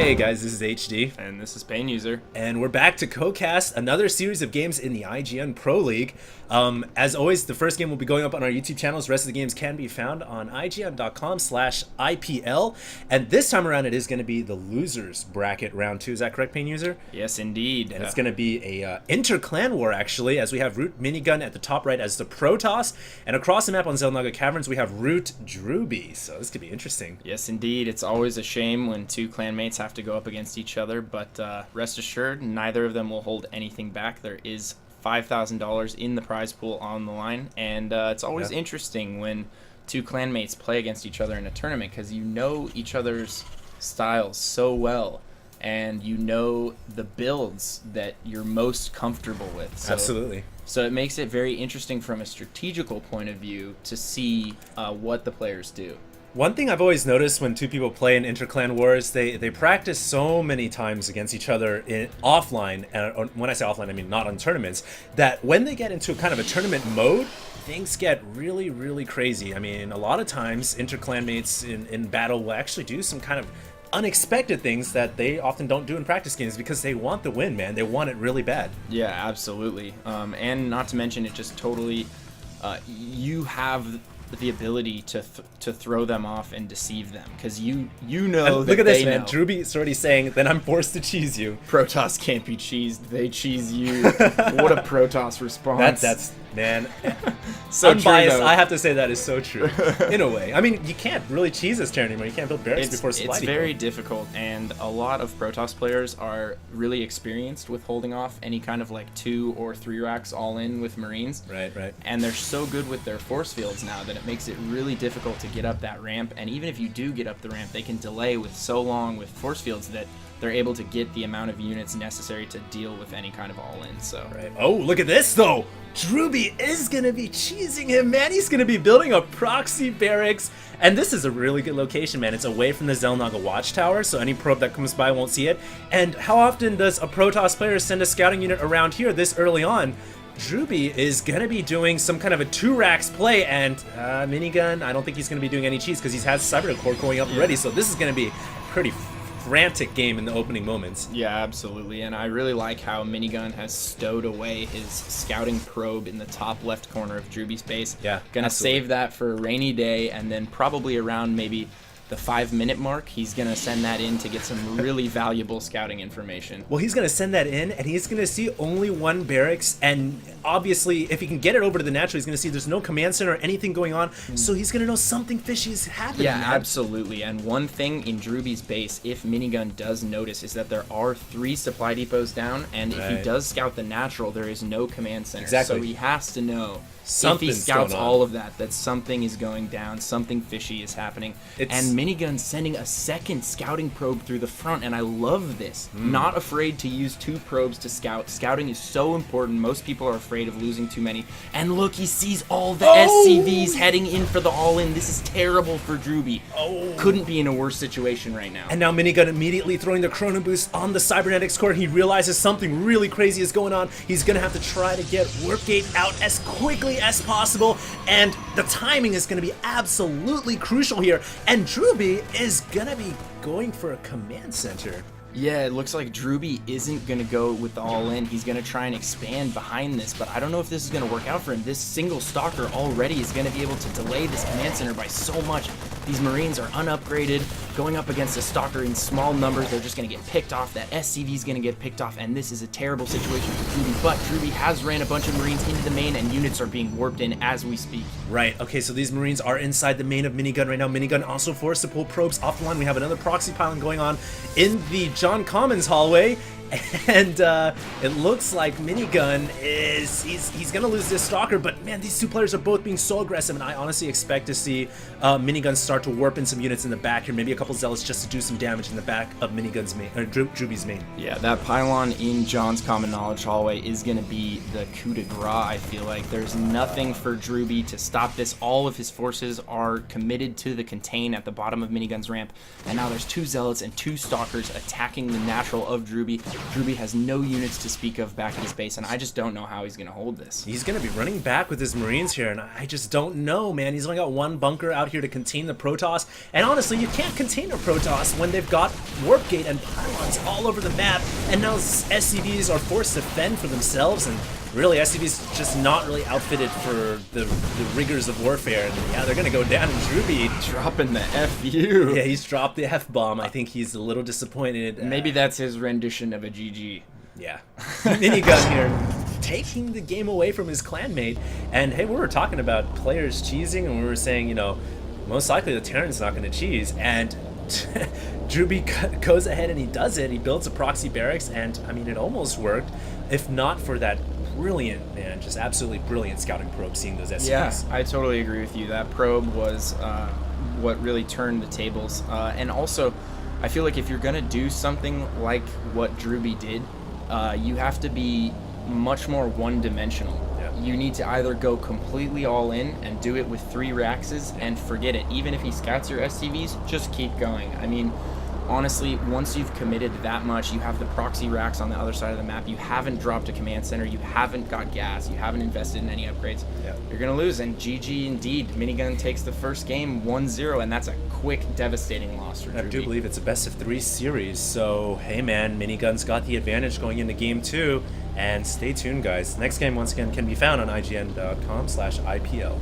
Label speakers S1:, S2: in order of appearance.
S1: Hey guys, this is HD.
S2: And this is Pain User.
S1: And we're back to co-cast another series of games in the IGN Pro League. As always, the first game will be going up on our YouTube channels. The rest of the games can be found on ign.com/IPL. And this time around, it is going to be the losers bracket round 2. Is that correct, Pain User?
S2: Yes, indeed.
S1: And it's going to be a inter-clan war, actually, as we have ROOTMinigun at the top right as the Protoss. And across the map on Xel'Naga Caverns, we have ROOTdrewbie. So this could be interesting.
S2: Yes, indeed. It's always a shame when two clanmates have to go up against each other, but rest assured, neither of them will hold anything back. There is $5,000 in the prize pool on the line, and it's always interesting when two clanmates play against each other in a tournament because you know each other's styles so well, and you know the builds that you're most comfortable with. So,
S1: Absolutely.
S2: So it makes it very interesting from a strategical point of view to see what the players do.
S1: One thing I've always noticed when two people play in inter-clan wars, they practice so many times against each other offline, and when I say offline, I mean not on tournaments, that when they get into kind of a tournament mode, things get really, really crazy. I mean, a lot of times inter-clan mates in battle will actually do some kind of unexpected things that they often don't do in practice games because they want the win, man. They want it really bad.
S2: Yeah, absolutely. And not to mention, it just totally, you have the ability to throw them off and deceive them because you know that
S1: look at this,
S2: they
S1: man.
S2: know.
S1: Drewbie's already saying, then I'm forced to cheese you.
S2: Protoss can't be cheesed. They cheese you. What a Protoss response.
S1: That's man.
S2: So
S1: unbiased,
S2: true,
S1: I have to say that is so true. In a way. I mean, you can't really cheese this turn anymore. You can't build barracks before Slidey.
S2: It's very difficult, and a lot of Protoss players are really experienced with holding off any kind of like 2 or 3 racks all in with Marines.
S1: Right.
S2: And they're so good with their force fields now that it makes it really difficult to get up that ramp, and even if you do get up the ramp, they can delay with so long with force fields that they're able to get the amount of units necessary to deal with any kind of all-in. So
S1: right. Oh, look at this though. Drewbie is gonna be cheesing him, man. He's gonna be building a proxy barracks, and this is a really good location, man. It's away from the Xel'Naga watchtower, so any probe that comes by won't see it. And how often does a Protoss player send a scouting unit around here this early on? Drewbie is going to be doing some kind of a 2 racks play, and Minigun, I don't think he's going to be doing any cheese because he has Cyber Core going up already, so this is going to be a pretty frantic game in the opening moments.
S2: Yeah, absolutely, and I really like how Minigun has stowed away his scouting probe in the top left corner of Drewbie's base.
S1: Yeah,
S2: gonna save that for a rainy day, and then probably around maybe the 5-minute mark, he's going to send that in to get some really valuable scouting information.
S1: Well, he's going to send that in, and he's going to see only 1 barracks, and obviously, if he can get it over to the natural, he's going to see there's no command center or anything going on, so he's going to know something fishy is happening.
S2: Yeah,
S1: man.
S2: Absolutely, and one thing in Drewbie's base, if Minigun does notice, is that there are 3 supply depots down, and if he does scout the natural, there is no command center.
S1: Exactly.
S2: So he has to know,
S1: Something's
S2: if he scouts
S1: going on.
S2: all of that something is going down, something fishy is happening. And Minigun sending a second scouting probe through the front, and I love this. Not afraid to use 2 probes to scout. Scouting is so important. Most people are afraid of losing too many. And look, he sees all the SCVs heading in for the all-in. This is terrible for Drewbie. Couldn't be in a worse situation right now.
S1: And now Minigun immediately throwing the Chrono Boost on the Cybernetics core. He realizes something really crazy is going on. He's going to have to try to get Warpgate out as quickly as possible, and the timing is going to be absolutely crucial here, and Drewbie is going to be going for a command center.
S2: Yeah, it looks like Drewbie isn't going to go with the all-in. He's going to try and expand behind this, but I don't know if this is going to work out for him. This single stalker already is going to be able to delay this command center by so much. These Marines are unupgraded, going up against a stalker in small numbers. They're just going to get picked off. That SCV is going to get picked off, and this is a terrible situation for Drewbie, but Drewbie has ran a bunch of Marines into the main, and units are being warped in as we speak.
S1: Right, okay, so these Marines are inside the main of Minigun right now. Minigun also forced to pull probes off the line. We have another proxy pylon going on in the John Commons hallway, and it looks like Minigun is he's gonna lose this stalker, but man, these 2 players are both being so aggressive, and I honestly expect to see Minigun start to warp in some units in the back here, maybe a couple zealots just to do some damage in the back of Minigun's main, or Drewbie's main.
S2: Yeah, that pylon in John's Common Knowledge hallway is going to be the coup de grace, I feel like. There's nothing for Drewbie to stop this. All of his forces are committed to the contain at the bottom of Minigun's ramp, and now there's 2 zealots and 2 stalkers attacking the natural of Drewbie. Drewbie has no units to speak of back at his base, and I just don't know how he's going to hold this.
S1: He's going to be running back with his Marines here, and I just don't know, man. He's only got one bunker out here to contain the Protoss, and honestly, you can't contain a Protoss when they've got Warp Gate and pylons all over the map, and now SCVs are forced to fend for themselves, and really, SCV's just not really outfitted for the rigors of warfare, and yeah, they're going to go down, and Drewbie
S2: dropping the FU.
S1: Yeah, he's dropped the F-bomb. I think he's a little disappointed.
S2: Maybe that's his rendition of a GG.
S1: Yeah. Minigun here, taking the game away from his clanmate. And hey, we were talking about players cheesing, and we were saying, you know, most likely the Terran's not going to cheese. And Drewbie goes ahead and he does it. He builds a proxy barracks, and I mean, it almost worked, if not for that brilliant, man, just absolutely brilliant scouting probe seeing those SCVs.
S2: Yeah, I totally agree with you. That probe was what really turned the tables. And also, I feel like if you're going to do something like what Drewbie did, you have to be much more one-dimensional.
S1: Yeah.
S2: You need to either go completely all in and do it with 3 Raxes and forget it. Even if he scouts your SCVs, just keep going. I mean, honestly, once you've committed that much, you have the proxy racks on the other side of the map, you haven't dropped a command center, you haven't got gas, you haven't invested in any upgrades, you're going to lose. And GG indeed. Minigun takes the first game 1-0, and that's a quick, devastating loss for Drewbie.
S1: I do believe it's a best-of-3 series, so hey man, Minigun's got the advantage going into game 2, and stay tuned guys. Next game, once again, can be found on IGN.com/IPL.